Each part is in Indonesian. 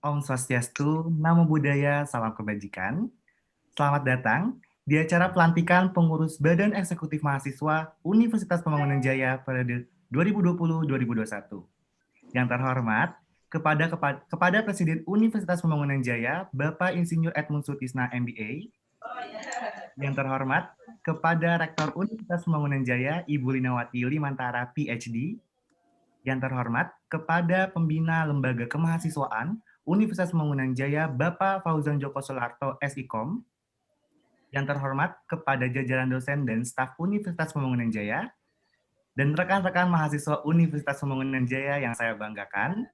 Om Swastiastu, Namo Buddhaya, Salam Kebajikan. Selamat datang di acara pelantikan pengurus Badan Eksekutif Mahasiswa Universitas Pembangunan Jaya periode 2020-2021. Yang terhormat, kepada Presiden Universitas Pembangunan Jaya, Bapak Insinyur Edmund Sutisna, MBA. Yang terhormat, kepada Rektor Universitas Pembangunan Jaya, Ibu Linawati Limantara, PhD. Yang terhormat, kepada Pembina Lembaga Kemahasiswaan Universitas Pembangunan Jaya, Bapak Fauzan Joko Soeharto, SIKOM. Yang terhormat, kepada jajaran dosen dan staf Universitas Pembangunan Jaya, dan rekan-rekan mahasiswa Universitas Pembangunan Jaya yang saya banggakan.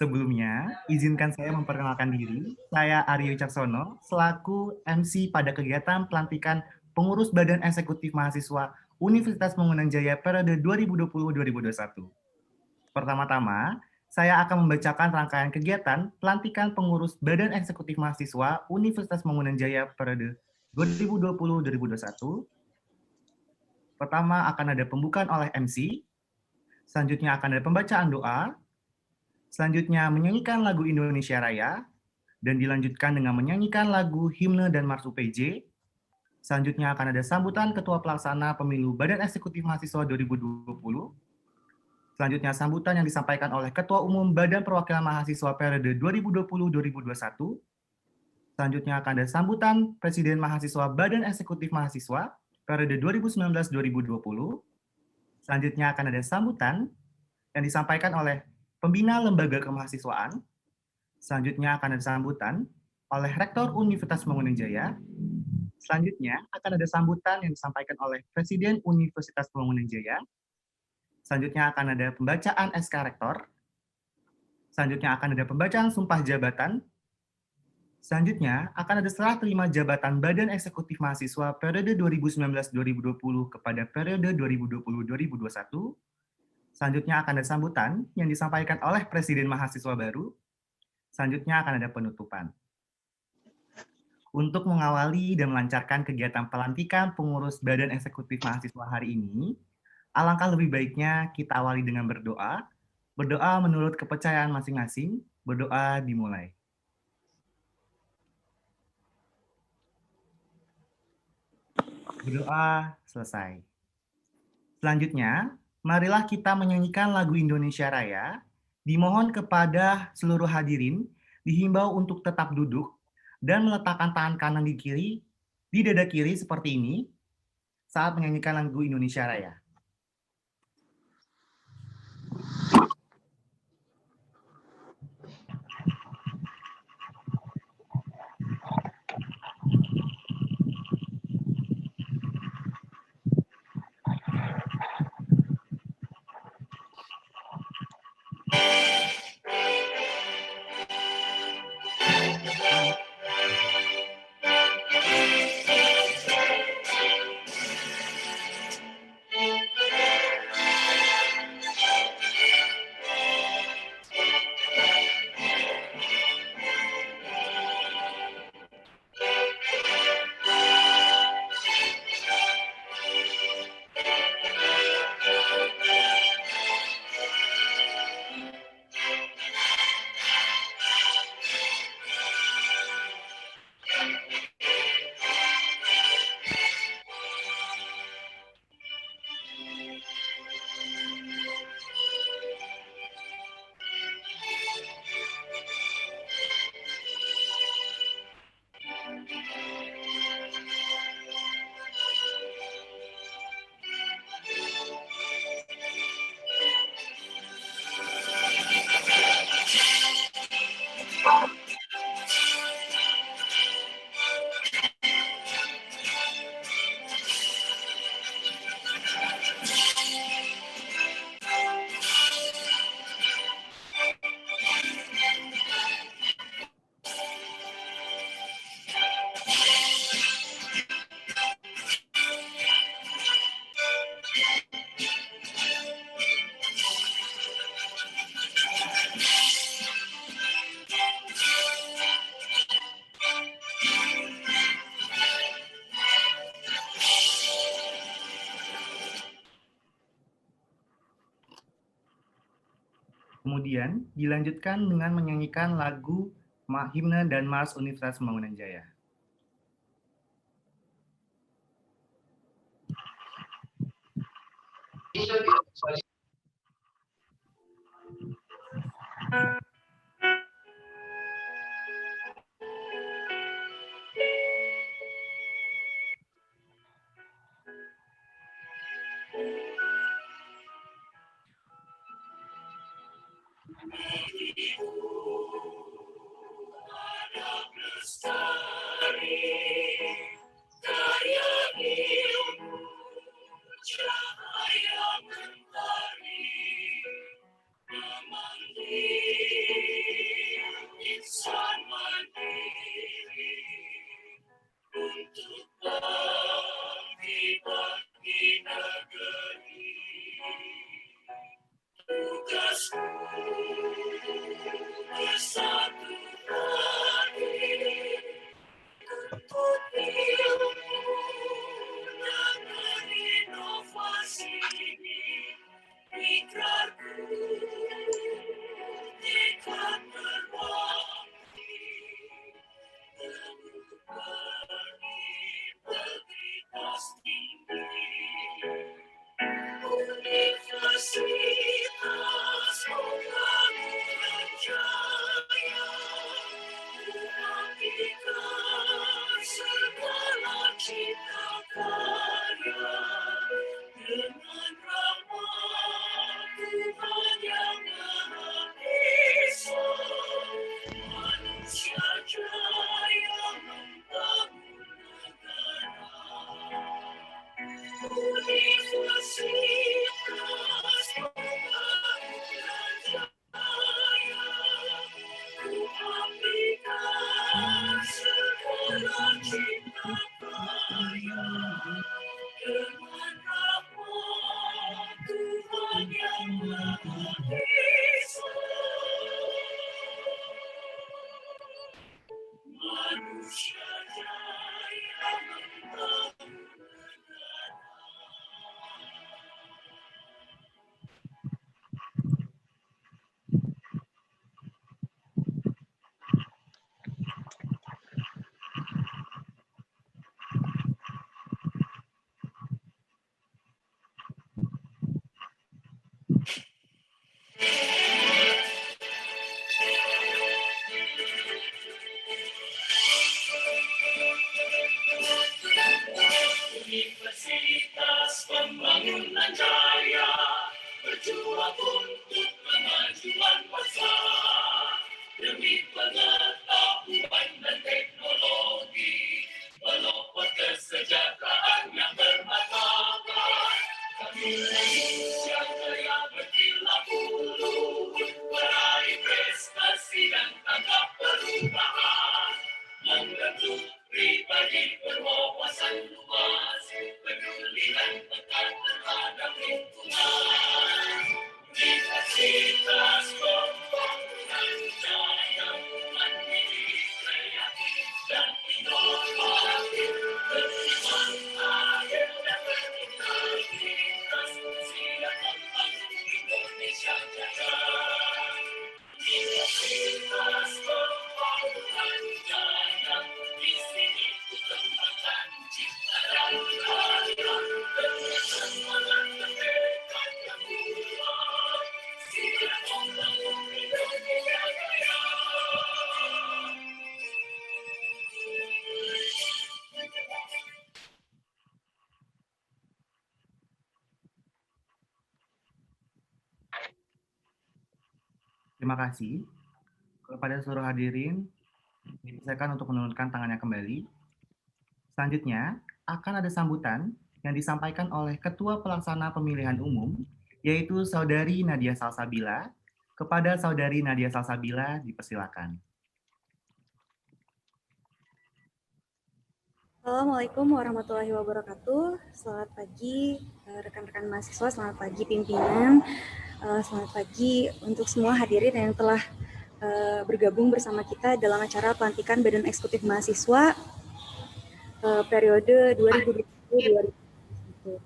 Sebelumnya, izinkan saya memperkenalkan diri. Saya Aryo Wicaksono, selaku MC pada kegiatan pelantikan pengurus Badan Eksekutif Mahasiswa Universitas Pembangunan Jaya periode 2020-2021. Pertama-tama, saya akan membacakan rangkaian kegiatan pelantikan pengurus Badan Eksekutif Mahasiswa Universitas Pembangunan Jaya periode 2020-2021. Pertama akan ada pembukaan oleh MC, selanjutnya akan ada pembacaan doa, selanjutnya menyanyikan lagu Indonesia Raya, dan dilanjutkan dengan menyanyikan lagu himne dan Mars UPJ. Selanjutnya akan ada sambutan Ketua Pelaksana Pemilu Badan Eksekutif Mahasiswa 2020. Selanjutnya sambutan yang disampaikan oleh Ketua Umum Badan Perwakilan Mahasiswa periode 2020-2021. Selanjutnya akan ada sambutan Presiden Mahasiswa Badan Eksekutif Mahasiswa periode 2019-2020. Selanjutnya akan ada sambutan yang disampaikan oleh Pembina Lembaga Kemahasiswaan. Selanjutnya akan ada sambutan oleh Rektor Universitas Pembangunan Jaya. Selanjutnya akan ada sambutan yang disampaikan oleh Presiden Universitas Pembangunan Jaya. Selanjutnya akan ada pembacaan SK Rektor. Selanjutnya akan ada pembacaan sumpah jabatan. Selanjutnya akan ada serah terima jabatan Badan Eksekutif Mahasiswa periode 2019-2020 kepada periode 2020-2021. Selanjutnya akan ada sambutan yang disampaikan oleh Presiden Mahasiswa baru. Selanjutnya akan ada penutupan. Untuk mengawali dan melancarkan kegiatan pelantikan pengurus Badan Eksekutif Mahasiswa hari ini, alangkah lebih baiknya kita awali dengan berdoa. Berdoa menurut kepercayaan masing-masing. Berdoa dimulai. Berdoa selesai. Selanjutnya, marilah kita menyanyikan lagu Indonesia Raya. Dimohon kepada seluruh hadirin dihimbau untuk tetap duduk dan meletakkan tangan kanan di kiri, di dada kiri seperti ini saat menyanyikan lagu Indonesia Raya. Kemudian dilanjutkan dengan menyanyikan lagu Himne dan Mars Universitas Pembangunan Jaya. Universitas Pembangunan Jaya berjuang untuk kemajuan bangsa demi pengetahuan dan teknologi, pelopor kesejahteraan yang bermartabat. Kami Indonesia Jaya berkilau dulu, meraih prestasi dan tanggap perubahan, membentuk pribadi berwawasan luas, peduli dan tekan terhadap lingkungan. Universitas Pembangunan Jaya mandiri, kreatif dan inovatif, berjuang adil dan berintegritas, siap membangun Indonesia Jaya. Universitas Pembangunan Jaya, di sini ku kembangkan cipta dan karya, dengan semangat tekad yang kuat, siap membangun Indonesia Jaya. Terima kasih. Kepada seluruh hadirin, dipersilakan untuk menurunkan tangannya kembali. Selanjutnya, akan ada sambutan yang disampaikan oleh Ketua Pelaksana Pemilihan Umum, yaitu Saudari Nadia Salsabila. Kepada Saudari Nadia Salsabila, dipersilakan. Assalamualaikum warahmatullahi wabarakatuh. Selamat pagi rekan-rekan mahasiswa, selamat pagi pimpinan, selamat pagi untuk semua hadirin yang telah bergabung bersama kita dalam acara pelantikan Badan Eksekutif Mahasiswa periode 2020-2021.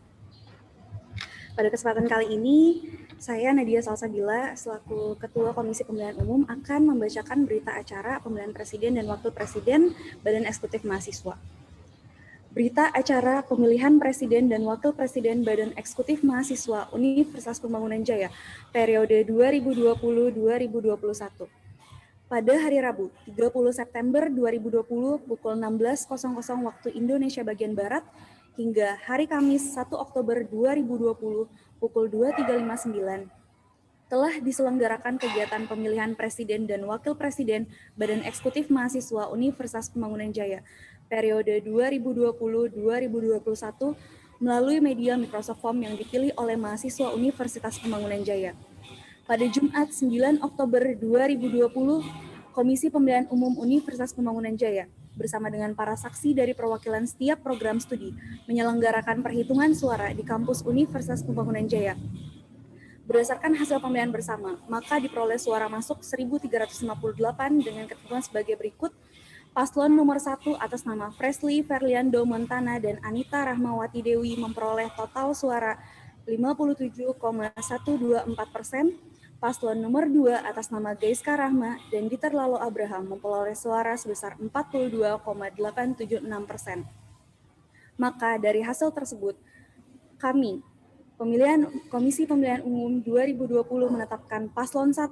Pada kesempatan kali ini, Saya Nadia Salsabila selaku Ketua Komisi Pemilihan Umum akan membacakan berita acara pemilihan Presiden dan Wakil Presiden Badan Eksekutif Mahasiswa. Berita acara pemilihan Presiden dan Wakil Presiden Badan Eksekutif Mahasiswa Universitas Pembangunan Jaya periode 2020-2021. Pada hari Rabu, 30 September 2020 pukul 16.00 waktu Indonesia bagian Barat hingga hari Kamis 1 Oktober 2020 pukul 23.59 telah diselenggarakan kegiatan pemilihan Presiden dan Wakil Presiden Badan Eksekutif Mahasiswa Universitas Pembangunan Jaya periode 2020-2021 melalui media Microsoft Form yang dipilih oleh mahasiswa Universitas Pembangunan Jaya. Pada Jumat 9 Oktober 2020, Komisi Pemilihan Umum Universitas Pembangunan Jaya bersama dengan para saksi dari perwakilan setiap program studi menyelenggarakan perhitungan suara di kampus Universitas Pembangunan Jaya. Berdasarkan hasil pemilihan bersama, maka diperoleh suara masuk 1.358 dengan ketentuan sebagai berikut. Paslon nomor 1 atas nama Fresley Ferliando Montana dan Anita Rahmawati Dewi memperoleh total suara 57,124%. Paslon nomor 2 atas nama Gaiska Rahma dan Dieter Lalo Abraham memperoleh suara sebesar 42,876%. Maka dari hasil tersebut, kami, Komisi Pemilihan Umum 2020 menetapkan Paslon 1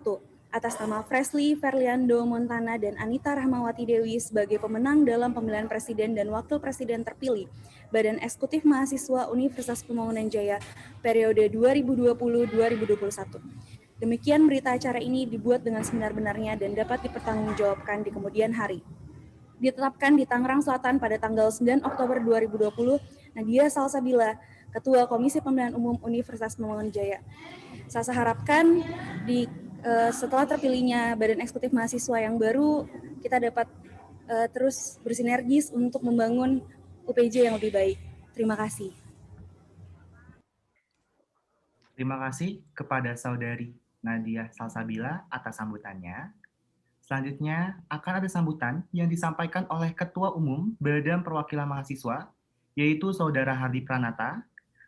atas nama Fresley Ferliando Montana dan Anita Rahmawati Dewi sebagai pemenang dalam pemilihan Presiden dan Wakil Presiden terpilih Badan Eksekutif Mahasiswa Universitas Pembangunan Jaya periode 2020-2021. Demikian berita acara ini dibuat dengan sebenar-benarnya dan dapat dipertanggungjawabkan di kemudian hari. Ditetapkan di Tangerang Selatan pada tanggal 9 Oktober 2020, Nadia Salsabila, Ketua Komisi Pemilihan Umum Universitas Pembangunan Jaya. Saya harapkan setelah terpilihnya Badan Eksekutif Mahasiswa yang baru, kita dapat terus bersinergis untuk membangun UPJ yang lebih baik. Terima kasih. Terima kasih kepada Saudari Nadia Salsabila atas sambutannya. Selanjutnya akan ada sambutan yang disampaikan oleh Ketua Umum Badan Perwakilan Mahasiswa, yaitu Saudara Hardi Pranata.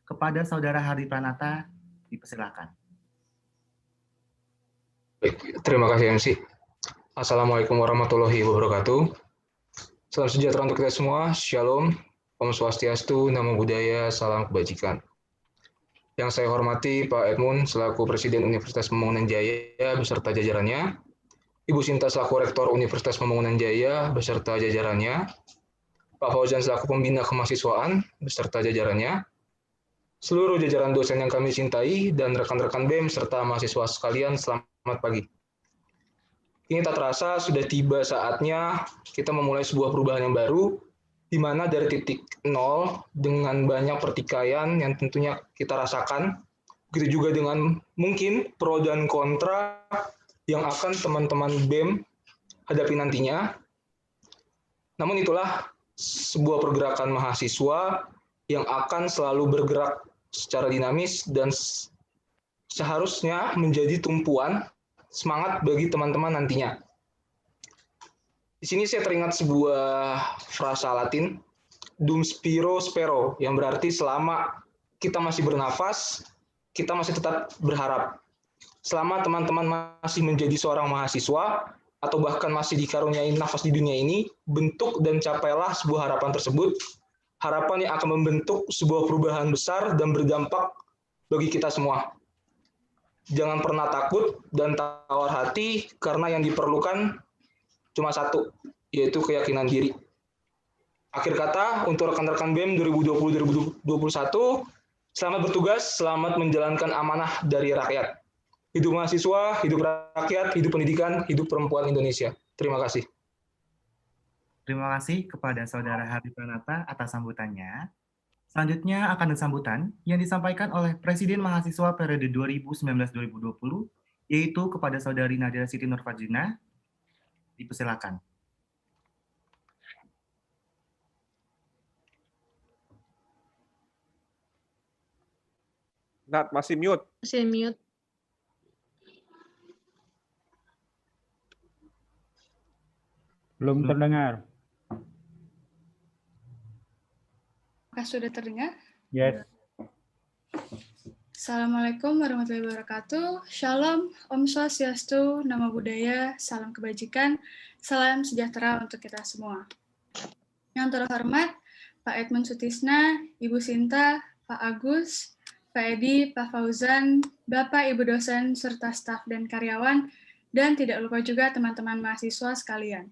Kepada Saudara Hardi Pranata, dipersilakan. Baik, terima kasih MC. Assalamualaikum warahmatullahi wabarakatuh. Salam sejahtera untuk kita semua. Shalom, Om Swastiastu, Namo Buddhaya, salam kebajikan. Yang saya hormati Pak Edmund selaku Presiden Universitas Pembangunan Jaya beserta jajarannya, Ibu Sinta selaku Rektor Universitas Pembangunan Jaya beserta jajarannya, Pak Fauzan selaku Pembina Kemahasiswaan beserta jajarannya, seluruh jajaran dosen yang kami cintai, dan rekan-rekan BEM serta mahasiswa sekalian, selamat pagi. Ini tak terasa sudah tiba saatnya kita memulai sebuah perubahan yang baru, di mana dari titik nol dengan banyak pertikaian yang tentunya kita rasakan, begitu juga dengan mungkin pro dan kontra yang akan teman-teman BEM hadapi nantinya. Namun itulah sebuah pergerakan mahasiswa yang akan selalu bergerak secara dinamis dan seharusnya menjadi tumpuan semangat bagi teman-teman nantinya. Di sini saya teringat sebuah frasa Latin, dum spiro spero, yang berarti selama kita masih bernafas, kita masih tetap berharap. Selama teman-teman masih menjadi seorang mahasiswa, atau bahkan masih dikaruniai nafas di dunia ini, bentuk dan capailah sebuah harapan tersebut, harapan yang akan membentuk sebuah perubahan besar dan berdampak bagi kita semua. Jangan pernah takut dan tawar hati, karena yang diperlukan cuma satu, yaitu keyakinan diri. Akhir kata, untuk rekan-rekan BEM 2020-2021, selamat bertugas, selamat menjalankan amanah dari rakyat. Hidup mahasiswa, hidup rakyat, hidup pendidikan, hidup perempuan Indonesia. Terima kasih. Terima kasih kepada Saudara Hardi Pranata atas sambutannya. Selanjutnya akan ada sambutan yang disampaikan oleh Presiden Mahasiswa periode 2019-2020, yaitu kepada Saudari Nadia Siti Nurfadzina. Dipersilakan. Nat, masih mute. Masih mute. Belum terdengar. Apakah sudah terdengar? Yes. Assalamualaikum warahmatullahi wabarakatuh. Shalom, Om Swastiastu, Namo Buddhaya, salam kebajikan, salam sejahtera untuk kita semua. Yang terhormat, Pak Edmund Sutisna, Ibu Sinta, Pak Agus, Pak Edi, Pak Fauzan, Bapak Ibu dosen, serta staf dan karyawan, dan tidak lupa juga teman-teman mahasiswa sekalian.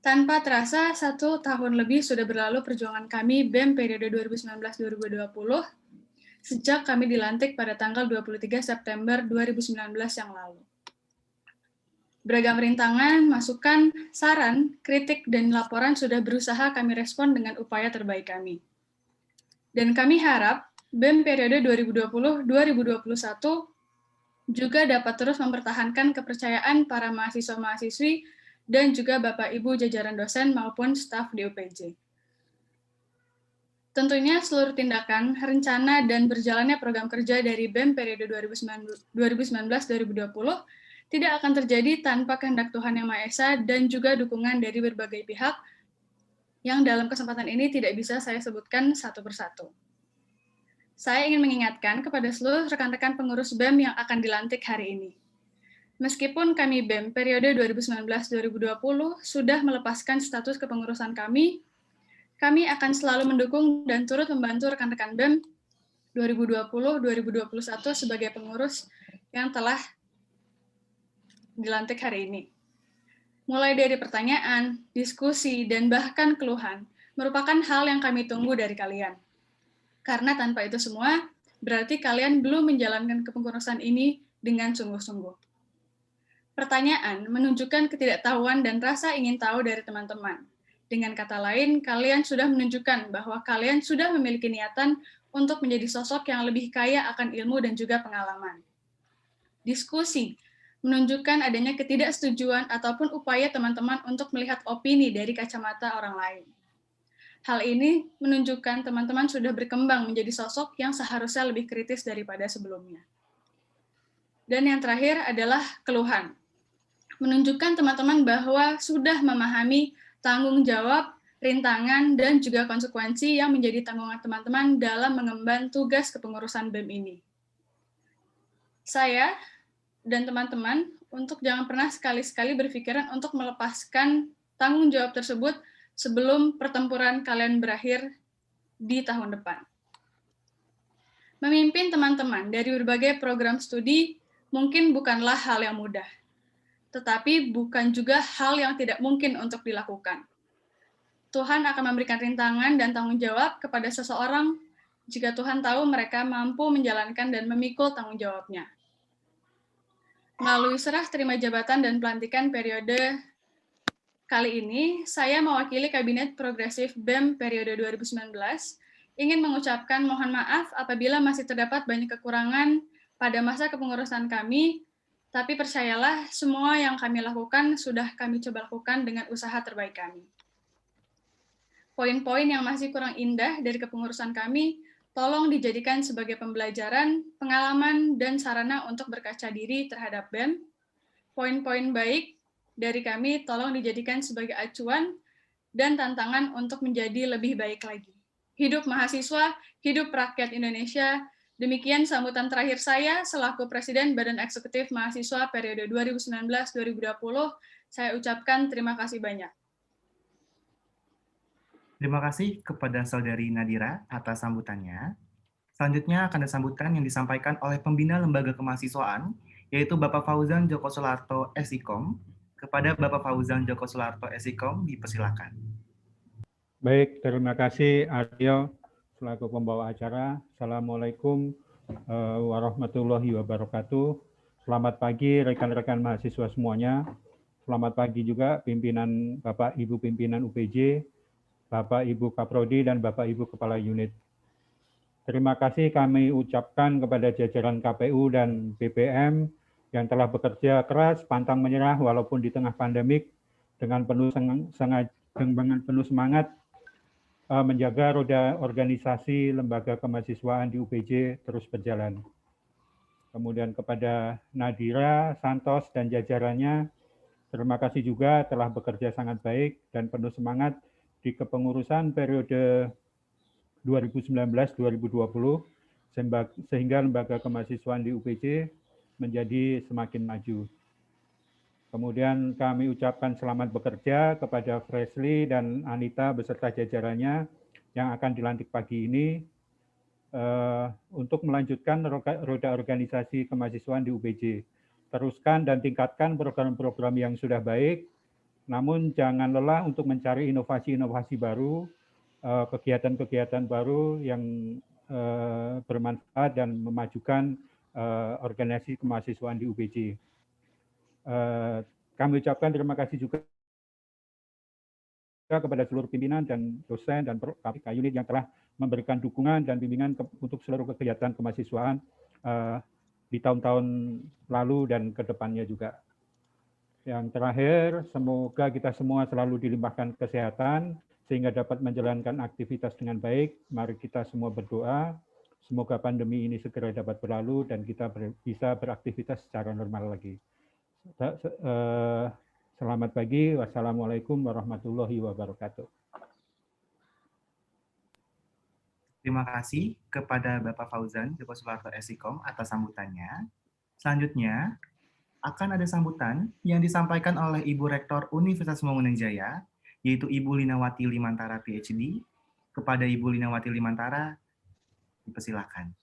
Tanpa terasa, 1 tahun lebih sudah berlalu perjuangan kami BEM periode 2019-2020, sejak kami dilantik pada tanggal 23 September 2019 yang lalu. Beragam rintangan, masukan, saran, kritik, dan laporan sudah berusaha kami respon dengan upaya terbaik kami. Dan kami harap BEM periode 2020-2021 juga dapat terus mempertahankan kepercayaan para mahasiswa-mahasiswi dan juga Bapak Ibu jajaran dosen maupun staf di UPJ. Tentunya seluruh tindakan, rencana, dan berjalannya program kerja dari BEM periode 2019-2020 tidak akan terjadi tanpa kehendak Tuhan Yang Maha Esa dan juga dukungan dari berbagai pihak yang dalam kesempatan ini tidak bisa saya sebutkan satu persatu. Saya ingin mengingatkan kepada seluruh rekan-rekan pengurus BEM yang akan dilantik hari ini. Meskipun kami BEM periode 2019-2020 sudah melepaskan status kepengurusan kami akan selalu mendukung dan turut membantu rekan-rekan BEM 2020-2021 sebagai pengurus yang telah dilantik hari ini. Mulai dari pertanyaan, diskusi, dan bahkan keluhan merupakan hal yang kami tunggu dari kalian. Karena tanpa itu semua, berarti kalian belum menjalankan kepengurusan ini dengan sungguh-sungguh. Pertanyaan menunjukkan ketidaktahuan dan rasa ingin tahu dari teman-teman. Dengan kata lain, kalian sudah menunjukkan bahwa kalian sudah memiliki niatan untuk menjadi sosok yang lebih kaya akan ilmu dan juga pengalaman. Diskusi menunjukkan adanya ketidaksetujuan ataupun upaya teman-teman untuk melihat opini dari kacamata orang lain. Hal ini menunjukkan teman-teman sudah berkembang menjadi sosok yang seharusnya lebih kritis daripada sebelumnya. Dan yang terakhir adalah keluhan. Menunjukkan teman-teman bahwa sudah memahami tanggung jawab, rintangan, dan juga konsekuensi yang menjadi tanggungan teman-teman dalam mengemban tugas kepengurusan BEM ini. Saya dan teman-teman untuk jangan pernah sekali-sekali berpikiran untuk melepaskan tanggung jawab tersebut sebelum pertempuran kalian berakhir di tahun depan. Memimpin teman-teman dari berbagai program studi mungkin bukanlah hal yang mudah, tetapi bukan juga hal yang tidak mungkin untuk dilakukan. Tuhan akan memberikan rintangan dan tanggung jawab kepada seseorang jika Tuhan tahu mereka mampu menjalankan dan memikul tanggung jawabnya. Melalui serah terima jabatan dan pelantikan periode kali ini, saya mewakili Kabinet Progresif BEM periode 2019, ingin mengucapkan mohon maaf apabila masih terdapat banyak kekurangan pada masa kepengurusan kami, tapi percayalah, semua yang kami lakukan sudah kami coba lakukan dengan usaha terbaik kami. Poin-poin yang masih kurang indah dari kepengurusan kami, tolong dijadikan sebagai pembelajaran, pengalaman, dan sarana untuk berkaca diri terhadap BEM. Poin-poin baik dari kami, tolong dijadikan sebagai acuan dan tantangan untuk menjadi lebih baik lagi. Hidup mahasiswa, hidup rakyat Indonesia. Demikian sambutan terakhir saya selaku Presiden Badan Eksekutif Mahasiswa periode 2019-2020. Saya ucapkan terima kasih banyak. Terima kasih kepada Saudari Nadira atas sambutannya. Selanjutnya akan ada sambutan yang disampaikan oleh Pembina Lembaga Kemahasiswaan, yaitu Bapak Fauzan Joko Sularto, SIKOM. Kepada Bapak Fauzan Joko Sularto, SIKOM, dipersilakan. Baik, terima kasih Aryo selaku pembawa acara. Assalamualaikum warahmatullahi wabarakatuh. Selamat pagi rekan-rekan mahasiswa semuanya. Selamat pagi juga pimpinan Bapak Ibu pimpinan UPJ, Bapak Ibu Kaprodi, dan Bapak Ibu Kepala Unit. Terima kasih kami ucapkan kepada jajaran KPU dan BPM yang telah bekerja keras, pantang menyerah walaupun di tengah pandemik dengan penuh semangat menjaga roda organisasi lembaga kemahasiswaan di UPJ terus berjalan. Kemudian kepada Nadira, Santos, dan jajarannya, terima kasih juga telah bekerja sangat baik dan penuh semangat di kepengurusan periode 2019-2020 sehingga lembaga kemahasiswaan di UPJ menjadi semakin maju. Kemudian kami ucapkan selamat bekerja kepada Fresly dan Anita beserta jajarannya yang akan dilantik pagi ini untuk melanjutkan roda organisasi kemahasiswaan di UPJ. Teruskan dan tingkatkan program-program yang sudah baik, namun jangan lelah untuk mencari inovasi-inovasi baru, kegiatan-kegiatan baru yang bermanfaat dan memajukan organisasi kemahasiswaan di UPJ. Kami ucapkan terima kasih juga kepada seluruh pimpinan dan dosen dan KPK unit yang telah memberikan dukungan dan bimbingan untuk seluruh kegiatan kemahasiswaan di tahun-tahun lalu dan ke depannya juga. Yang terakhir, semoga kita semua selalu dilimpahkan kesehatan sehingga dapat menjalankan aktivitas dengan baik. Mari kita semua berdoa, semoga pandemi ini segera dapat berlalu dan kita bisa beraktivitas secara normal lagi. Selamat pagi, wassalamualaikum warahmatullahi wabarakatuh. Terima kasih kepada Bapak Fauzan Joko Sularto Esikom atas sambutannya. Selanjutnya, akan ada sambutan yang disampaikan oleh Ibu Rektor Universitas Mangunkusumo Jaya, yaitu Ibu Linawati Limantara PhD. Kepada Ibu Linawati Limantara, dipersilakan.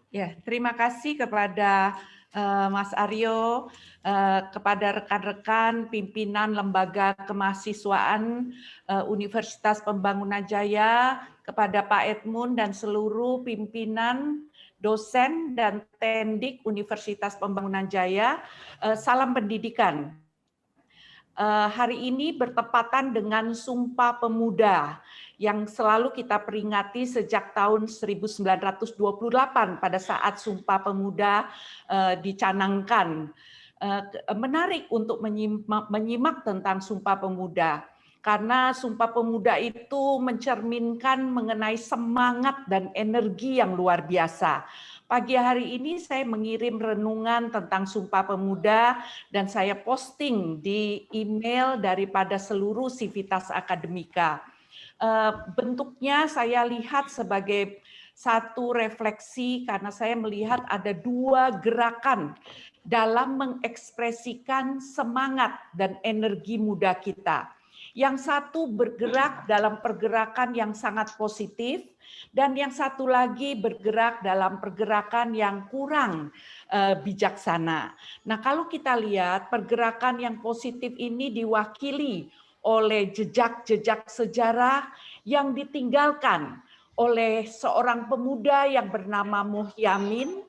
Ya, terima kasih kepada Mas Aryo, kepada rekan-rekan pimpinan Lembaga Kemahasiswaan Universitas Pembangunan Jaya, kepada Pak Edmund dan seluruh pimpinan, dosen, dan tendik Universitas Pembangunan Jaya. Salam pendidikan. Hari ini bertepatan dengan Sumpah Pemuda yang selalu kita peringati sejak tahun 1928 pada saat Sumpah Pemuda dicanangkan. Menarik untuk menyimak tentang Sumpah Pemuda, karena Sumpah Pemuda itu mencerminkan mengenai semangat dan energi yang luar biasa. Pagi hari ini saya mengirim renungan tentang Sumpah Pemuda dan saya posting di email daripada seluruh Civitas Akademika. Bentuknya saya lihat sebagai satu refleksi karena saya melihat ada dua gerakan dalam mengekspresikan semangat dan energi muda kita. Yang satu bergerak dalam pergerakan yang sangat positif, dan yang satu lagi bergerak dalam pergerakan yang kurang bijaksana. Nah, kalau kita lihat pergerakan yang positif ini diwakili oleh jejak-jejak sejarah yang ditinggalkan oleh seorang pemuda yang bernama Muhyamin,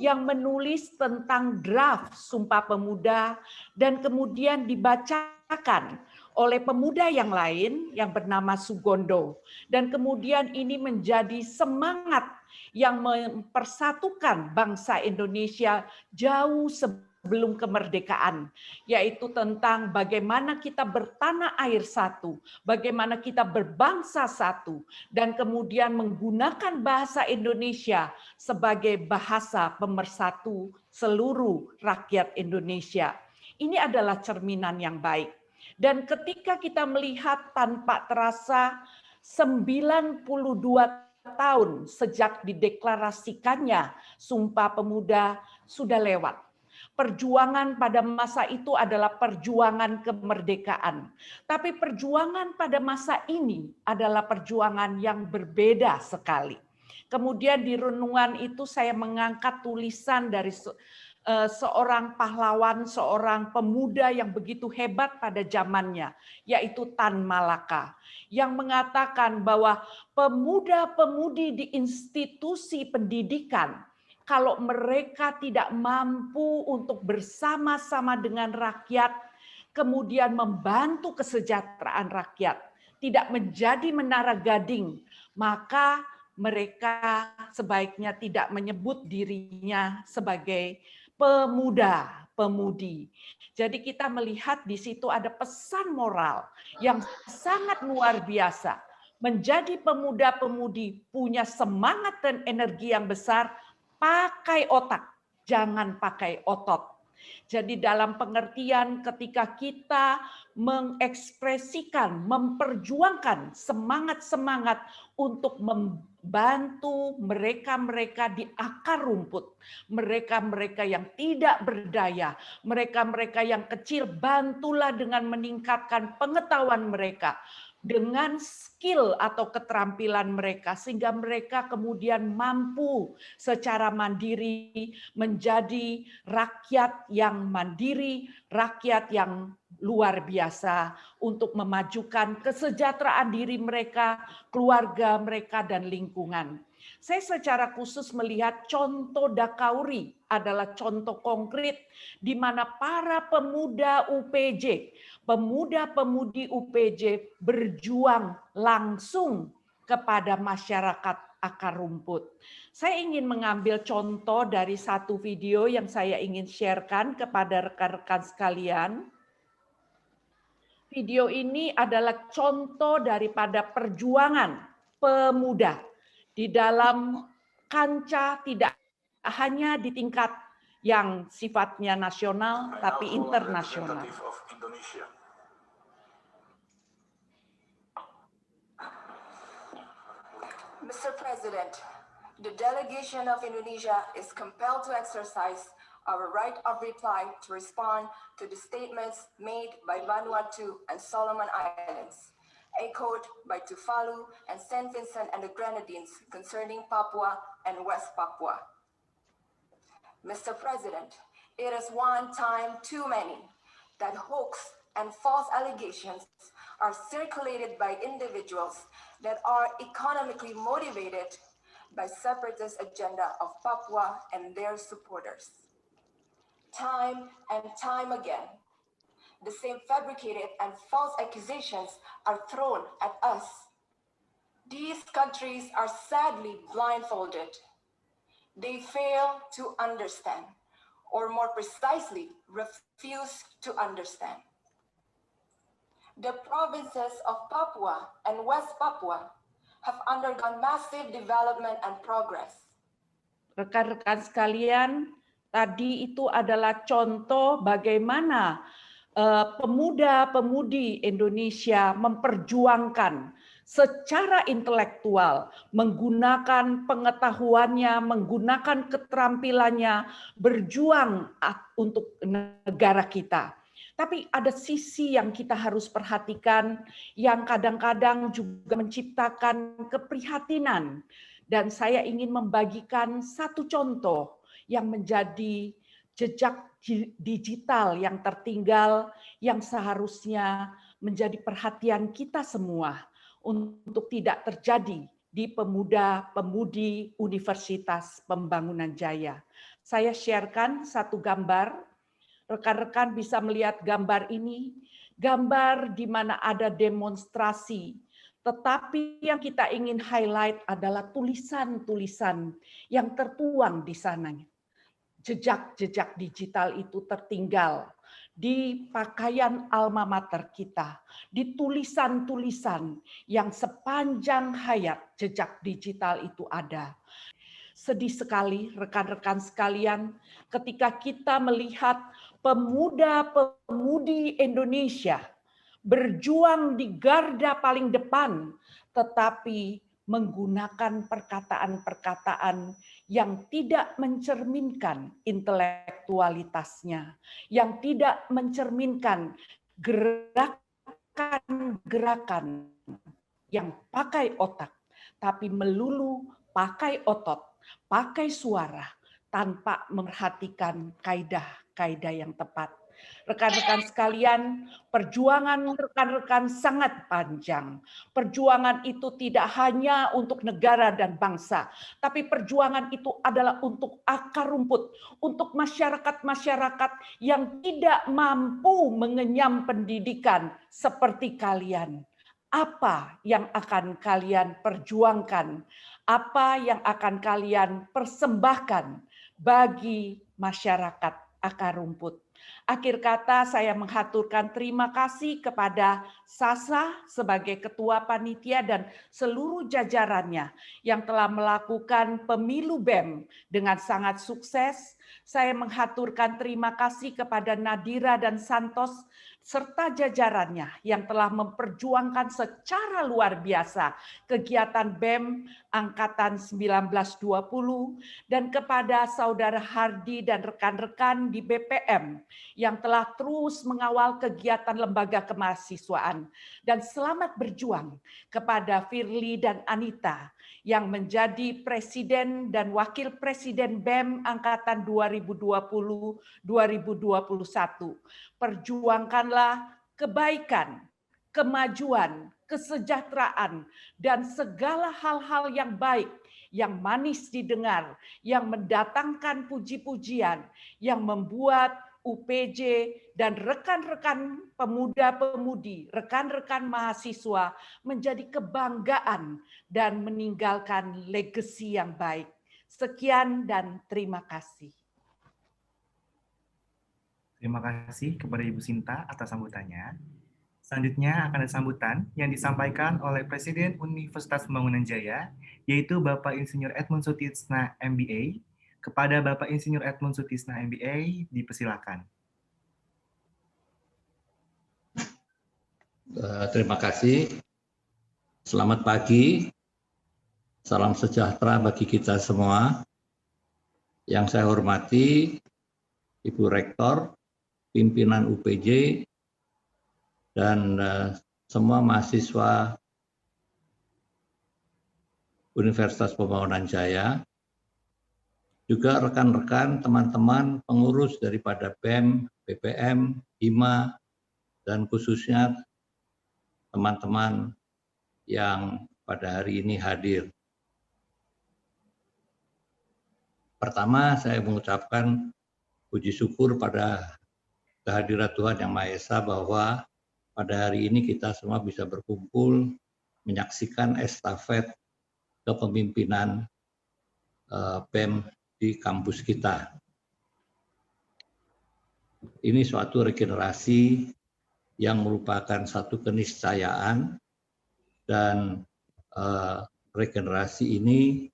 yang menulis tentang draft Sumpah Pemuda dan kemudian dibacakan oleh pemuda yang lain yang bernama Sugondo. Dan kemudian ini menjadi semangat yang mempersatukan bangsa Indonesia jauh sebelum kemerdekaan, yaitu tentang bagaimana kita bertanah air satu, bagaimana kita berbangsa satu, dan kemudian menggunakan bahasa Indonesia sebagai bahasa pemersatu seluruh rakyat Indonesia. Ini adalah cerminan yang baik. Dan ketika kita melihat tanpa terasa 92 tahun sejak dideklarasikannya Sumpah Pemuda sudah lewat. Perjuangan pada masa itu adalah perjuangan kemerdekaan. Tapi perjuangan pada masa ini adalah perjuangan yang berbeda sekali. Kemudian di renungan itu saya mengangkat tulisan dari seorang pahlawan, seorang pemuda yang begitu hebat pada zamannya, yaitu Tan Malaka, yang mengatakan bahwa pemuda-pemudi di institusi pendidikan, kalau mereka tidak mampu untuk bersama-sama dengan rakyat, kemudian membantu kesejahteraan rakyat, tidak menjadi menara gading, maka mereka sebaiknya tidak menyebut dirinya sebagai pemuda-pemudi. Jadi kita melihat di situ ada pesan moral yang sangat luar biasa. Menjadi pemuda-pemudi punya semangat dan energi yang besar, pakai otak, jangan pakai otot. Jadi dalam pengertian ketika kita mengekspresikan, memperjuangkan semangat-semangat untuk membantu mereka-mereka di akar rumput, mereka-mereka yang tidak berdaya, mereka-mereka yang kecil, bantulah dengan meningkatkan pengetahuan mereka, dengan skill atau keterampilan mereka, sehingga mereka kemudian mampu secara mandiri menjadi rakyat yang mandiri, rakyat yang luar biasa untuk memajukan kesejahteraan diri mereka, keluarga mereka, dan lingkungan. Saya secara khusus melihat contoh Dakauri adalah contoh konkret di mana para pemuda UPJ, pemuda-pemudi UPJ berjuang langsung kepada masyarakat akar rumput. Saya ingin mengambil contoh dari satu video yang saya ingin sharekan kepada rekan-rekan sekalian. Video ini adalah contoh daripada perjuangan pemuda di dalam kancah tidak hanya di tingkat yang sifatnya nasional tapi internasional. Mr. President, the delegation of Indonesia is compelled to exercise our right of reply to respond to the statements made by Vanuatu and Solomon Islands, echoed by Tuvalu and St. Vincent and the Grenadines concerning Papua and West Papua. Mr. President, it is one time too many that hoax and false allegations are circulated by individuals that are economically motivated by separatist agenda of Papua and their supporters. Time and time again, the same fabricated and false accusations are thrown at us. These countries are sadly blindfolded. They fail to understand, or more precisely, refuse to understand. The provinces of Papua and West Papua have undergone massive development and progress. Rekan-rekan sekalian, tadi itu adalah contoh bagaimana pemuda-pemudi Indonesia memperjuangkan secara intelektual, menggunakan pengetahuannya, menggunakan keterampilannya, berjuang untuk negara kita. Tapi ada sisi yang kita harus perhatikan, yang kadang-kadang juga menciptakan keprihatinan. Dan saya ingin membagikan satu contoh yang menjadi jejak digital yang tertinggal, yang seharusnya menjadi perhatian kita semua untuk tidak terjadi di pemuda-pemudi Universitas Pembangunan Jaya. Saya sharekan satu gambar, rekan-rekan bisa melihat gambar ini, gambar di mana ada demonstrasi. Tetapi yang kita ingin highlight adalah tulisan-tulisan yang tertuang di sana. Jejak-jejak digital itu tertinggal di pakaian alma mater kita, di tulisan-tulisan yang sepanjang hayat jejak digital itu ada. Sedih sekali rekan-rekan sekalian ketika kita melihat pemuda-pemudi Indonesia berjuang di garda paling depan, tetapi menggunakan perkataan-perkataan yang tidak mencerminkan intelektualitasnya, yang tidak mencerminkan gerakan-gerakan yang pakai otak, tapi melulu pakai otot, pakai suara, tanpa memperhatikan kaidah-kaidah yang tepat. Rekan-rekan sekalian, perjuangan rekan-rekan sangat panjang. Perjuangan itu tidak hanya untuk negara dan bangsa, tapi perjuangan itu adalah untuk akar rumput, untuk masyarakat-masyarakat yang tidak mampu mengenyam pendidikan seperti kalian. Apa yang akan kalian perjuangkan? Apa yang akan kalian persembahkan bagi masyarakat akar rumput? Akhir kata saya menghaturkan terima kasih kepada Sasa sebagai Ketua Panitia dan seluruh jajarannya yang telah melakukan pemilu BEM dengan sangat sukses. Saya menghaturkan terima kasih kepada Nadira dan Santos serta jajarannya yang telah memperjuangkan secara luar biasa kegiatan BEM Angkatan 1920 dan kepada Saudara Hardi dan rekan-rekan di BPM yang telah terus mengawal kegiatan lembaga kemahasiswaan. Dan selamat berjuang kepada Firly dan Anita yang menjadi Presiden dan Wakil Presiden BEM Angkatan 2020-2021. Perjuangkanlah kebaikan, kemajuan, kesejahteraan, dan segala hal-hal yang baik, yang manis didengar, yang mendatangkan puji-pujian, yang membuat UPJ dan rekan-rekan pemuda-pemudi, rekan-rekan mahasiswa menjadi kebanggaan dan meninggalkan legasi yang baik. Sekian dan terima kasih. Terima kasih kepada Ibu Sinta atas sambutannya. Selanjutnya akan ada sambutan yang disampaikan oleh Presiden Universitas Pembangunan Jaya, yaitu Bapak Insinyur Edmund Sutisna MBA. Kepada Bapak Insinyur Edmund Sutisna MBA, dipersilakan. Terima kasih. Selamat pagi. Salam sejahtera bagi kita semua. Yang saya hormati Ibu Rektor, pimpinan UPJ, dan semua mahasiswa Universitas Pembangunan Jaya, juga rekan-rekan, teman-teman pengurus daripada BEM, BPM, HIMA, dan khususnya teman-teman yang pada hari ini hadir. Pertama, saya mengucapkan puji syukur pada kehadiran Tuhan Yang Maha Esa bahwa pada hari ini kita semua bisa berkumpul menyaksikan estafet kepemimpinan BEM di kampus kita. Ini suatu regenerasi yang merupakan satu keniscayaan, dan regenerasi ini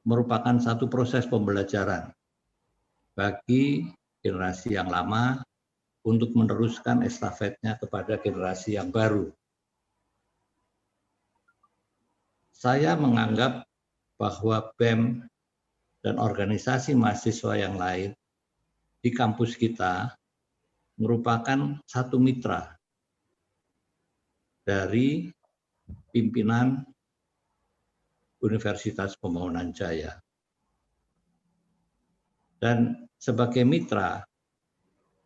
merupakan satu proses pembelajaran bagi generasi yang lama untuk meneruskan estafetnya kepada generasi yang baru. Saya menganggap bahwa BEM dan organisasi mahasiswa yang lain di kampus kita merupakan satu mitra dari pimpinan Universitas Pembangunan Jaya. Dan sebagai mitra,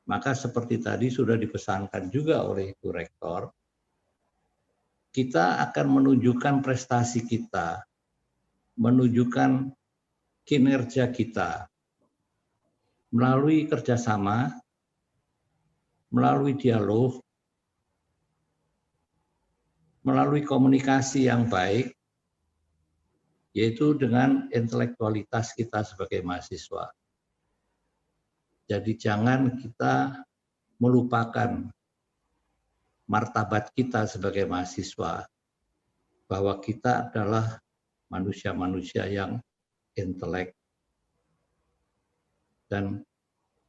maka seperti tadi sudah dipesankan juga oleh Ibu Rektor, kita akan menunjukkan prestasi kita, menunjukkan kinerja kita melalui kerjasama, melalui dialog, melalui komunikasi yang baik, yaitu dengan intelektualitas kita sebagai mahasiswa. Jadi jangan kita melupakan martabat kita sebagai mahasiswa, bahwa kita adalah manusia-manusia yang intelek, dan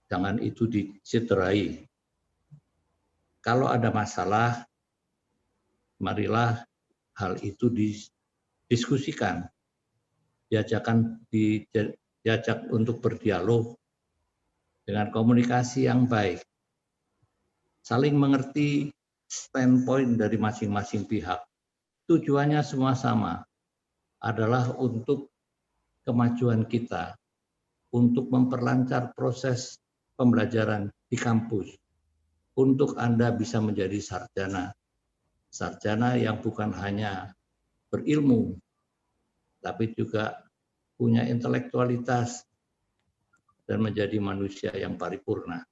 jangan itu dicederai. Kalau ada masalah, marilah hal itu didiskusikan, diajak untuk berdialog dengan komunikasi yang baik, saling mengerti standpoint dari masing-masing pihak. Tujuannya semua sama, adalah untuk kemajuan kita, untuk memperlancar proses pembelajaran di kampus, untuk Anda bisa menjadi sarjana. Sarjana yang bukan hanya berilmu, tapi juga punya intelektualitas dan menjadi manusia yang paripurna.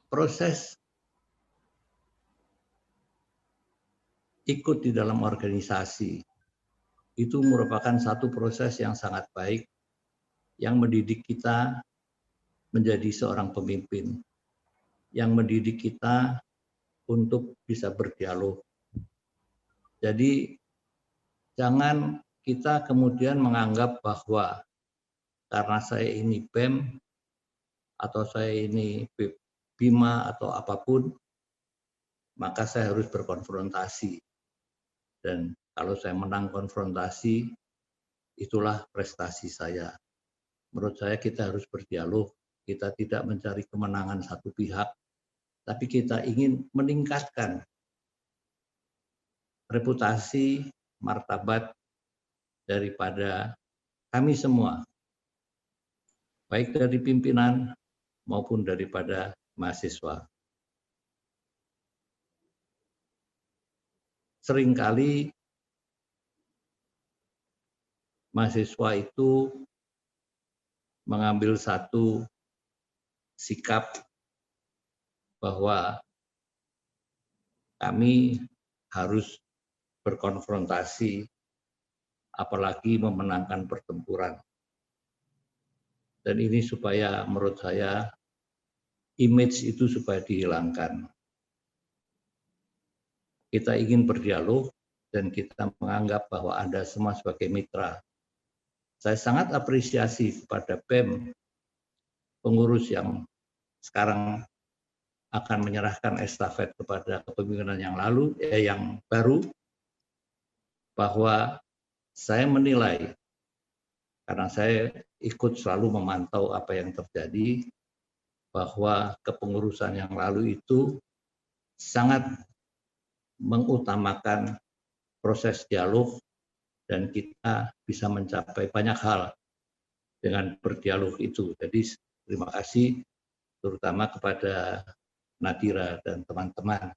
Proses ikut di dalam organisasi itu merupakan satu proses yang sangat baik yang mendidik kita menjadi seorang pemimpin, yang mendidik kita untuk bisa berdialog. Jadi jangan kita kemudian menganggap bahwa karena saya ini BEM atau saya ini BIMA atau apapun, maka saya harus berkonfrontasi. Dan kalau saya menang konfrontasi, itulah prestasi saya. Menurut saya kita harus berdialog, kita tidak mencari kemenangan satu pihak, tapi kita ingin meningkatkan reputasi, martabat daripada kami semua, baik dari pimpinan maupun daripada mahasiswa. Seringkali mahasiswa itu mengambil satu sikap bahwa kami harus berkonfrontasi, apalagi memenangkan pertempuran. Dan ini supaya menurut saya image itu supaya dihilangkan. Kita ingin berdialog dan kita menganggap bahwa Anda semua sebagai mitra. Saya sangat apresiasi kepada BEM, pengurus yang sekarang akan menyerahkan estafet kepada kepemimpinan yang baru, bahwa saya menilai, karena saya ikut selalu memantau apa yang terjadi, bahwa kepengurusan yang lalu itu sangat mengutamakan proses dialog dan kita bisa mencapai banyak hal dengan berdialog itu. Jadi terima kasih terutama kepada Nadira dan teman-teman.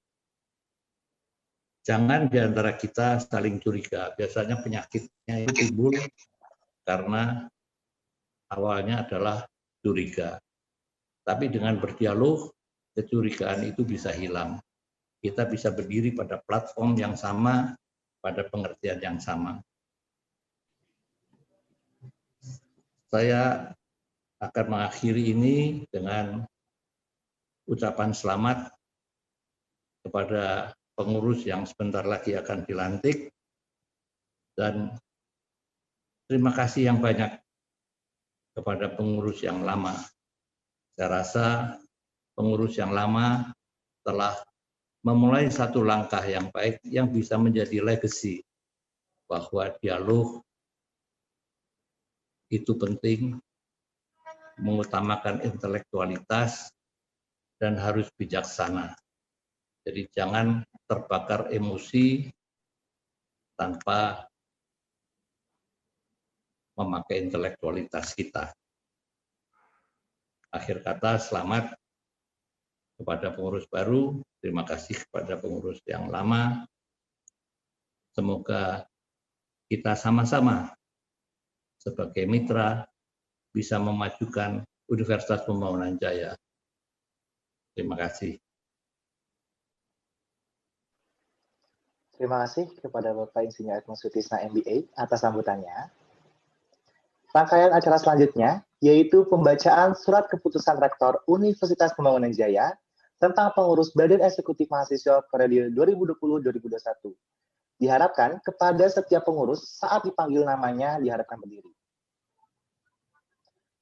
Jangan di antara kita saling curiga. Biasanya penyakitnya itu timbul karena awalnya adalah curiga. Tapi dengan berdialog, kecurigaan itu bisa hilang. Kita bisa berdiri pada platform yang sama, pada pengertian yang sama. Saya akan mengakhiri ini dengan ucapan selamat kepada pengurus yang sebentar lagi akan dilantik, dan terima kasih yang banyak kepada pengurus yang lama. Saya rasa pengurus yang lama telah memulai satu langkah yang baik yang bisa menjadi legacy bahwa dialog itu penting, mengutamakan intelektualitas dan harus bijaksana. Jadi jangan terbakar emosi tanpa memakai intelektualitas kita. Akhir kata, selamat kepada pengurus baru, terima kasih kepada pengurus yang lama. Semoga kita sama-sama sebagai mitra bisa memajukan Universitas Pembangunan Jaya. Terima kasih. Terima kasih kepada Bapak Insinyur Edmund Sutisna MBA atas sambutannya. Rangkaian acara selanjutnya yaitu pembacaan surat keputusan Rektor Universitas Pembangunan Jaya tentang pengurus Badan Eksekutif Mahasiswa periode 2020-2021. Diharapkan kepada setiap pengurus saat dipanggil namanya diharapkan berdiri.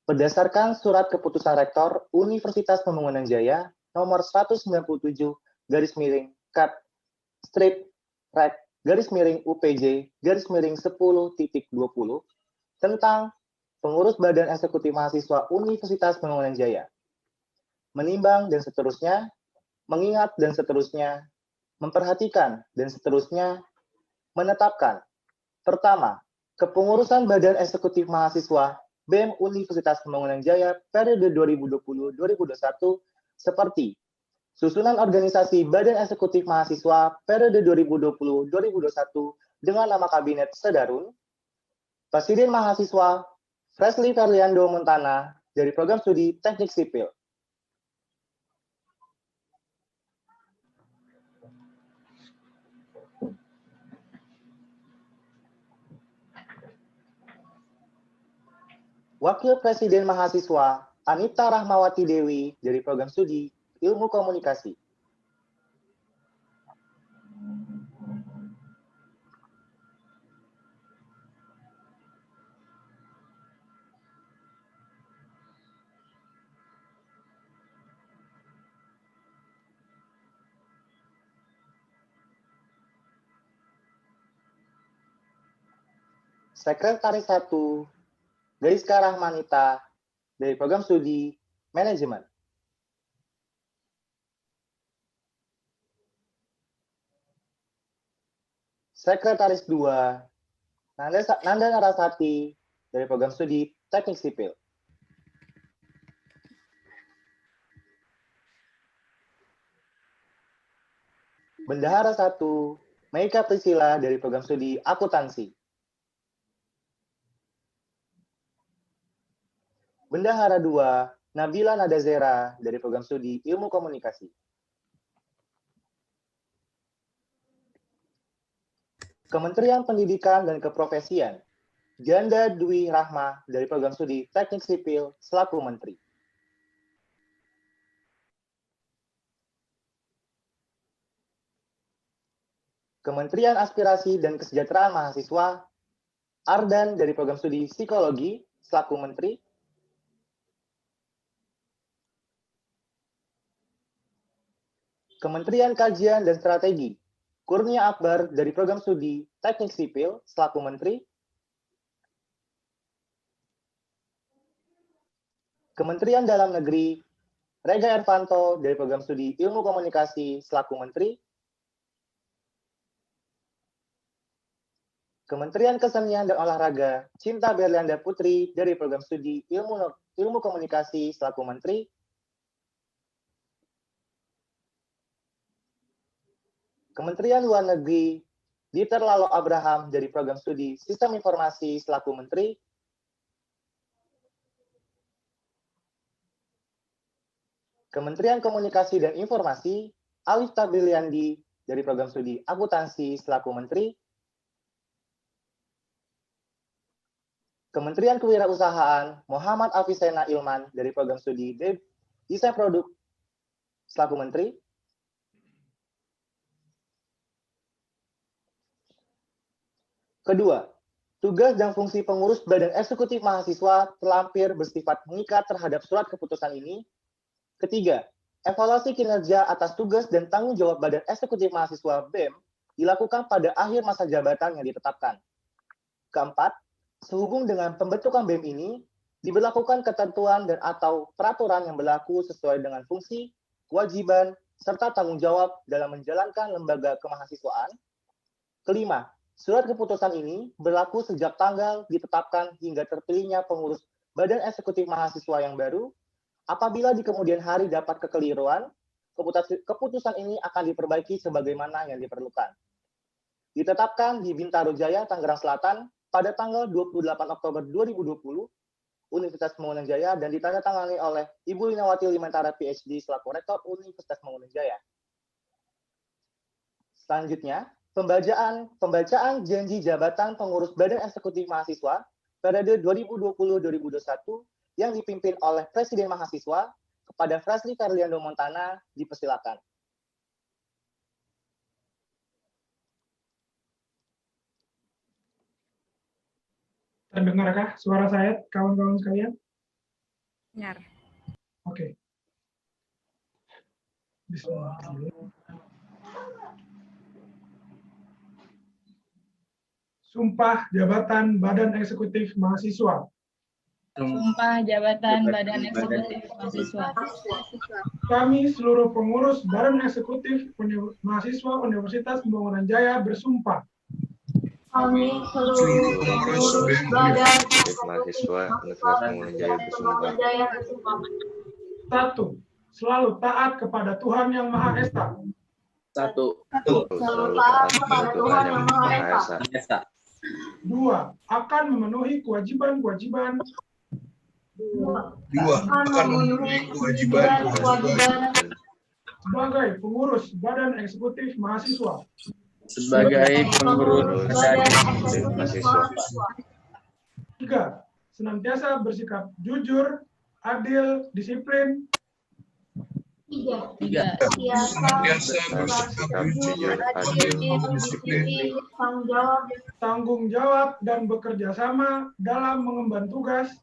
Berdasarkan surat keputusan Rektor Universitas Pembangunan Jaya nomor 197/Rek/UPJ/10.20 tentang pengurus Badan Eksekutif Mahasiswa Universitas Pembangunan Jaya. Menimbang dan seterusnya, mengingat dan seterusnya, memperhatikan dan seterusnya, menetapkan. Pertama, kepengurusan Badan Eksekutif Mahasiswa BEM Universitas Pembangunan Jaya periode 2020-2021 seperti susunan organisasi Badan Eksekutif Mahasiswa periode 2020-2021 dengan nama Kabinet Sedarun, Presiden Mahasiswa Fresly Ferliando Montana dari Program Studi Teknik Sipil. Wakil Presiden Mahasiswa Anita Rahmawati Dewi dari Program Studi Ilmu Komunikasi. Sekretaris 1, Gaiska Rahmanita dari Program Studi Manajemen. Sekretaris 2, Nanda Narasati dari Program Studi Teknik Sipil. Bendahara 1, Meika Priscilla dari Program Studi Akuntansi. Bendahara 2, Nabila Nadazera dari Program Studi Ilmu Komunikasi. Kementerian Pendidikan dan Keprofesian, Janda Dwi Rahma dari Program Studi Teknik Sipil selaku Menteri. Kementerian Aspirasi dan Kesejahteraan Mahasiswa, Ardan dari Program Studi Psikologi selaku Menteri. Kementerian Kajian dan Strategi, Kurnia Akbar dari Program Studi Teknik Sipil selaku Menteri. Kementerian Dalam Negeri, Rega Ervanto dari Program Studi Ilmu Komunikasi selaku Menteri. Kementerian Kesenian dan Olahraga, Cinta Berlianda Putri dari Program Studi Ilmu Komunikasi selaku Menteri. Kementerian Luar Negeri, Dieter Lalo Abraham dari Program Studi Sistem Informasi selaku Menteri. Kementerian Komunikasi dan Informasi, Alif Tabiliandi dari Program Studi Akuntansi selaku Menteri. Kementerian Kewirausahaan, Muhammad Afisena Ilman dari Program Studi Desain Produk selaku Menteri. Kedua, tugas dan fungsi pengurus Badan Eksekutif Mahasiswa terlampir bersifat mengikat terhadap surat keputusan ini. Ketiga, evaluasi kinerja atas tugas dan tanggung jawab Badan Eksekutif Mahasiswa BEM dilakukan pada akhir masa jabatan yang ditetapkan. Keempat, sehubung dengan pembentukan BEM ini, diberlakukan ketentuan dan atau peraturan yang berlaku sesuai dengan fungsi, kewajiban, serta tanggung jawab dalam menjalankan lembaga kemahasiswaan. Kelima, surat keputusan ini berlaku sejak tanggal ditetapkan hingga terpilihnya pengurus Badan Eksekutif Mahasiswa yang baru. Apabila di kemudian hari dapat kekeliruan, keputusan ini akan diperbaiki sebagaimana yang diperlukan. Ditetapkan di Bintaro Jaya, Tangerang Selatan pada tanggal 28 Oktober 2020, Universitas Mangunkusumo Jaya, dan ditandatangani oleh Ibu Linawati Limantara PhD selaku Rektor Universitas Mangunkusumo Jaya. Selanjutnya, pembacaan janji jabatan pengurus Badan Eksekutif Mahasiswa periode 2020-2021 yang dipimpin oleh Presiden Mahasiswa kepada Fresly Ferliando Montana dipersilakan. Terdengarkah suara saya, kawan-kawan sekalian? Dengar. Oke. Bismillahirrahmanirrahim. Sumpah Jabatan Badan Eksekutif Mahasiswa. Sumpah Jabatan Badan Eksekutif Mahasiswa. Kami seluruh pengurus Badan Eksekutif Mahasiswa Universitas Pembangunan Jaya bersumpah. Kami seluruh pengurus Badan Eksekutif Mahasiswa Universitas Pembangunan Jaya bersumpah. 1. Selalu taat kepada Tuhan Yang Maha Esa. 1. Selalu taat kepada Tuhan Yang Maha Esa. 2. Akan memenuhi kewajiban-kewajiban. 2. Akan memenuhi kewajiban sebagai pengurus Badan Eksekutif Mahasiswa. Sebagai pengurus Badan Eksekutif Mahasiswa. 3. senantiasa bersikap jujur, adil, disiplin. 3. Senantiasa bersikap jujur, adil, disiplin, tanggung jawab dan bekerja sama dalam mengemban tugas,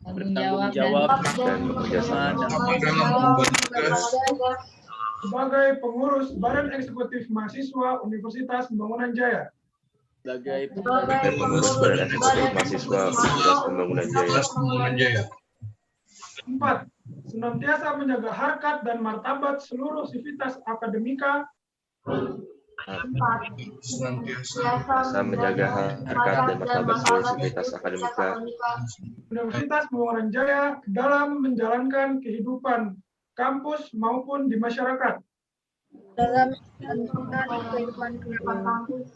Bertanggung jawab dan bekerja sama dalam membantu tugas sebagai pengurus Badan Eksekutif Mahasiswa Universitas Pembangunan Jaya. sebagai pengurus Badan Eksekutif Mahasiswa Universitas Pembangunan Jaya. 4. Senantiasa menjaga harkat dan martabat seluruh sivitas akademika, senantiasa menjaga harkat dan martabat seluruh sivitas akademika Universitas Pembangunan Jaya dalam menjalankan kehidupan kampus maupun di masyarakat. dalam menentukan kehidupan kampus.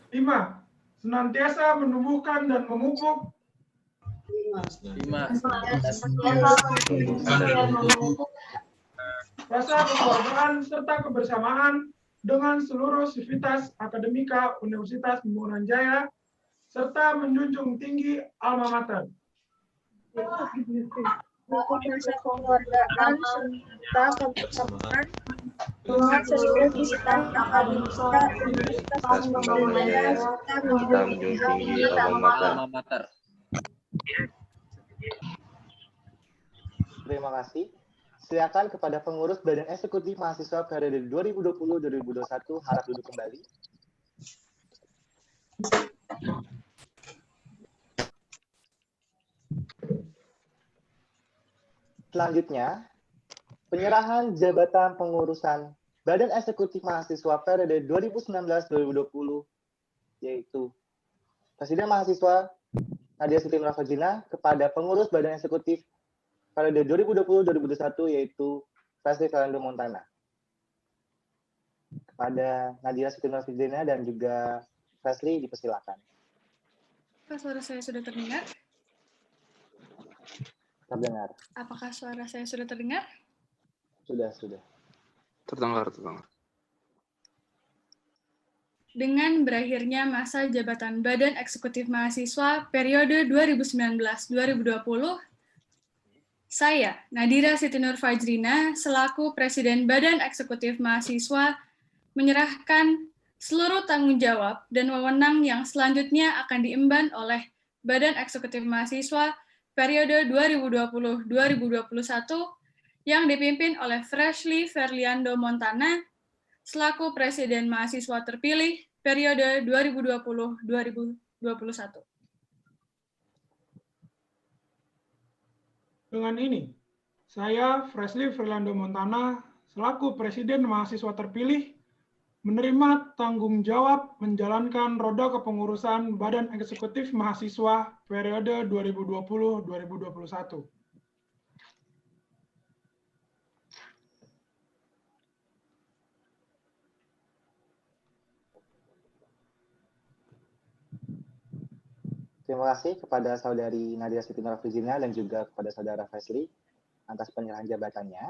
5. Senantiasa menumbuhkan dan memupuk rasa kekeluargaan serta kebersamaan dengan seluruh sivitas akademika Universitas Pembangunan Jaya, serta menjunjung tinggi alma mater. Melakukan rasa kekeluargaan serta kebersamaan dengan seluruh sivitas akademika Universitas Pembangunan Jaya serta menjunjung tinggi alma mater. Terima kasih. Silakan kepada pengurus Badan Eksekutif Mahasiswa periode 2020-2021 harap duduk kembali. Selanjutnya, penyerahan jabatan pengurusan Badan Eksekutif Mahasiswa periode 2019-2020, yaitu Presiden Mahasiswa Nadia Siti Nurfazina kepada pengurus Badan Eksekutif periode 2020-2021, yaitu Fresly Fernando Montana. Kepada Nadia Siti Nurfazina dan juga Fresly dipersilakan. Apakah suara saya sudah terdengar? Terdengar. Apakah suara saya sudah terdengar? Sudah. Terdengar. Dengan berakhirnya masa jabatan Badan Eksekutif Mahasiswa periode 2019-2020, saya, Nadira Siti Nurfazina, selaku Presiden Badan Eksekutif Mahasiswa, menyerahkan seluruh tanggung jawab dan wewenang yang selanjutnya akan diemban oleh Badan Eksekutif Mahasiswa periode 2020-2021 yang dipimpin oleh Fresly Fernando Montana, selaku Presiden Mahasiswa terpilih periode 2020-2021. Dengan ini, saya, Fresly Fernando Montana, selaku Presiden Mahasiswa terpilih, menerima tanggung jawab menjalankan roda kepengurusan Badan Eksekutif Mahasiswa periode 2020-2021. Terima kasih kepada Saudari Nadia Siti Nurfazina dan juga kepada Saudara Fresly atas penyerahan jabatannya.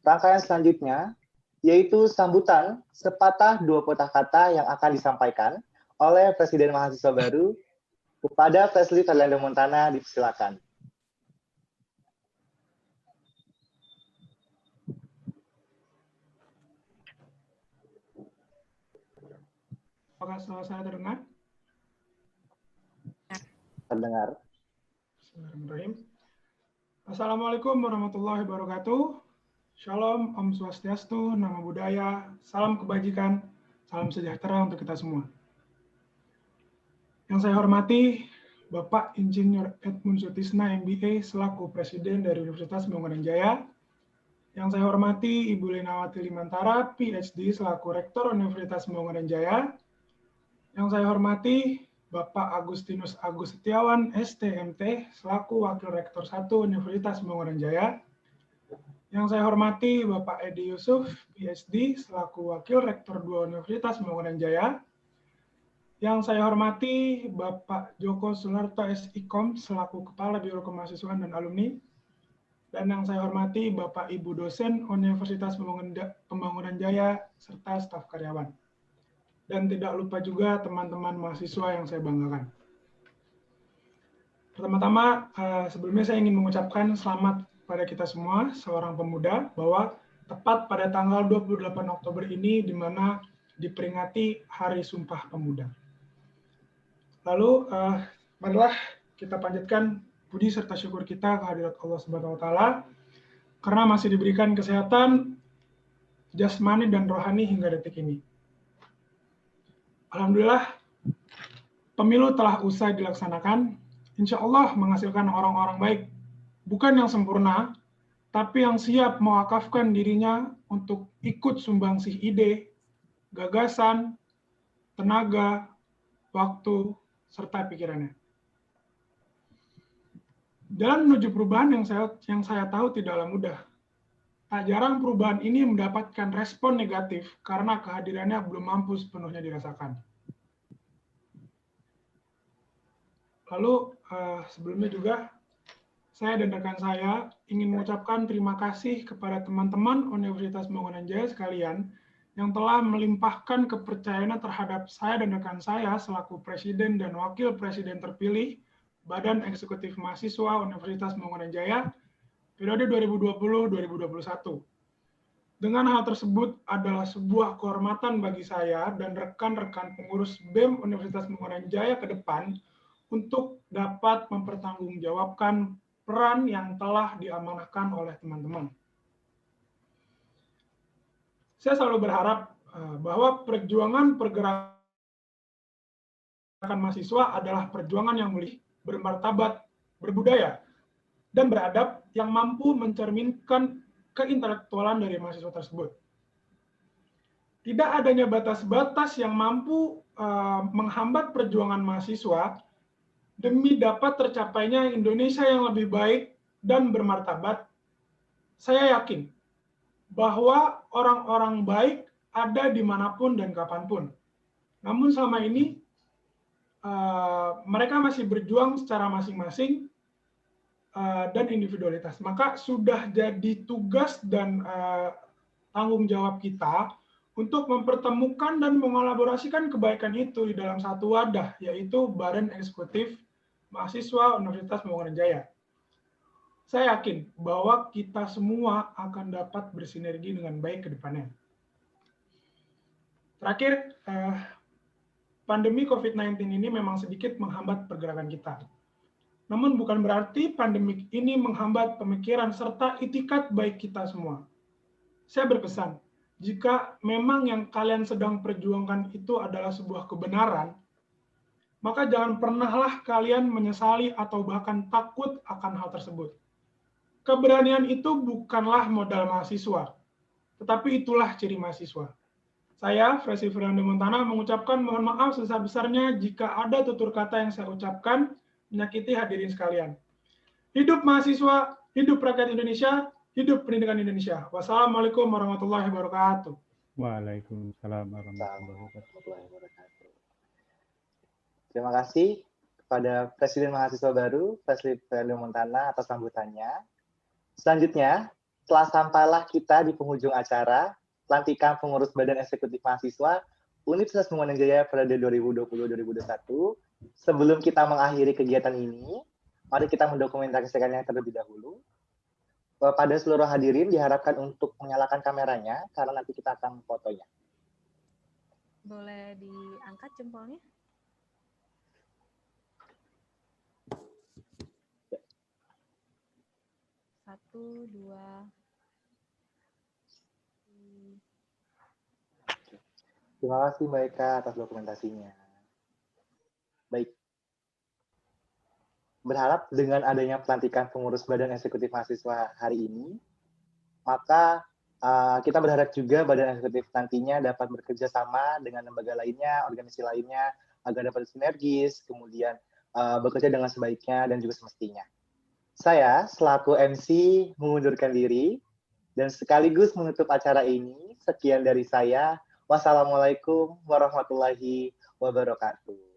Rangkaian selanjutnya yaitu sambutan sepatah dua patah kata yang akan disampaikan oleh Presiden Mahasiswa baru kepada Fresly Fernando Montana. Dipersilakan. Apakah suara saya terdengar? Terdengar. Bismillahirrahmanirrahim. Assalamualaikum warahmatullahi wabarakatuh. Shalom, Om Swastiastu, Namo Buddhaya, salam kebajikan, salam sejahtera untuk kita semua. Yang saya hormati Bapak Insinyur Edmund Sutisna MBA selaku Presiden dari Universitas Pembangunan Jaya. Yang saya hormati Ibu Lenawati Limantara, PhD selaku Rektor Universitas Pembangunan Jaya. Yang saya hormati Bapak Agustinus Agus Setiawan, STMT, selaku Wakil Rektor 1 Universitas Pembangunan Jaya. Yang saya hormati Bapak Edi Yusuf, PhD, selaku Wakil Rektor 2 Universitas Pembangunan Jaya. Yang saya hormati Bapak Joko Sunarto, SIKOM, selaku Kepala Biro Kemahasiswaan dan Alumni. Dan yang saya hormati Bapak Ibu dosen Universitas Pembangunan Jaya, serta staf karyawan. dan tidak lupa juga teman-teman mahasiswa yang saya banggakan. Pertama-tama, sebelumnya saya ingin mengucapkan selamat pada kita semua, seorang pemuda, bahwa tepat pada tanggal 28 Oktober ini, di mana diperingati Hari Sumpah Pemuda. Lalu, marilah kita panjatkan puji serta syukur kita kehadirat Allah Subhanahu wa Ta'ala, karena masih diberikan kesehatan jasmani dan rohani hingga detik ini. Alhamdulillah, pemilu telah usai dilaksanakan. Insya Allah menghasilkan orang-orang baik, bukan yang sempurna, tapi yang siap mewakafkan dirinya untuk ikut sumbangsih ide, gagasan, tenaga, waktu, serta pikirannya. Jalan menuju perubahan yang saya tahu tidaklah mudah. Tak jarang perubahan ini mendapatkan respon negatif karena kehadirannya belum mampu sepenuhnya dirasakan. Lalu sebelumnya juga saya dan rekan saya ingin mengucapkan terima kasih kepada teman-teman Universitas Pembangunan Jaya sekalian yang telah melimpahkan kepercayaannya terhadap saya dan rekan saya selaku Presiden dan Wakil Presiden terpilih Badan Eksekutif Mahasiswa Universitas Pembangunan Jaya periode 2020-2021. Dengan hal tersebut adalah sebuah kehormatan bagi saya dan rekan-rekan pengurus BEM Universitas Pembangunan Jaya ke depan untuk dapat mempertanggungjawabkan peran yang telah diamanahkan oleh teman-teman. Saya selalu berharap bahwa perjuangan pergerakan mahasiswa adalah perjuangan yang mulia, bermartabat, berbudaya, dan beradab yang mampu mencerminkan keintelektualan dari mahasiswa tersebut. Tidak adanya batas-batas yang mampu menghambat perjuangan mahasiswa demi dapat tercapainya Indonesia yang lebih baik dan bermartabat. Saya yakin bahwa orang-orang baik ada dimanapun dan kapanpun. Namun selama ini mereka masih berjuang secara masing-masing dan individualitas. Maka sudah jadi tugas dan tanggung jawab kita untuk mempertemukan dan mengolaborasikan kebaikan itu di dalam satu wadah, yaitu Badan Eksekutif Mahasiswa Universitas Pembangunan Jaya. Saya yakin bahwa kita semua akan dapat bersinergi dengan baik ke depannya. Terakhir, pandemi COVID-19 ini memang sedikit menghambat pergerakan kita. Namun bukan berarti pandemik ini menghambat pemikiran serta itikat baik kita semua. Saya berpesan, jika memang yang kalian sedang perjuangkan itu adalah sebuah kebenaran, maka jangan pernahlah kalian menyesali atau bahkan takut akan hal tersebut. Keberanian itu bukanlah modal mahasiswa, tetapi itulah ciri mahasiswa. Saya, Fresi Fernando Montana, mengucapkan mohon maaf sebesar-besarnya jika ada tutur kata yang saya ucapkan menyakiti hadirin sekalian. Hidup mahasiswa, hidup rakyat Indonesia, hidup pendidikan Indonesia. Wassalamualaikum warahmatullahi wabarakatuh. Waalaikumsalam warahmatullahi wabarakatuh. Terima kasih kepada Presiden Mahasiswa baru, Presiden Fernando Montana, atas sambutannya. Selanjutnya, telah sampailah kita di penghujung acara pelantikan pengurus Badan Eksekutif Mahasiswa Universitas Pembangunan Jaya periode 2020-2021. Sebelum kita mengakhiri kegiatan ini, mari kita mendokumentasikannya terlebih dahulu. Pada seluruh hadirin diharapkan untuk menyalakan kameranya, karena nanti kita akan fotonya. Boleh diangkat jempolnya? Satu, dua. Terima kasih Mbak Eka atas dokumentasinya. Baik. Berharap dengan adanya pelantikan pengurus Badan Eksekutif Mahasiswa hari ini, maka kita berharap juga Badan Eksekutif nantinya dapat bekerja sama dengan lembaga lainnya, organisasi lainnya, agar dapat sinergis, kemudian bekerja dengan sebaiknya dan juga semestinya. Saya, selaku MC, mengundurkan diri, dan sekaligus menutup acara ini. Sekian dari saya. Wassalamualaikum warahmatullahi wabarakatuh.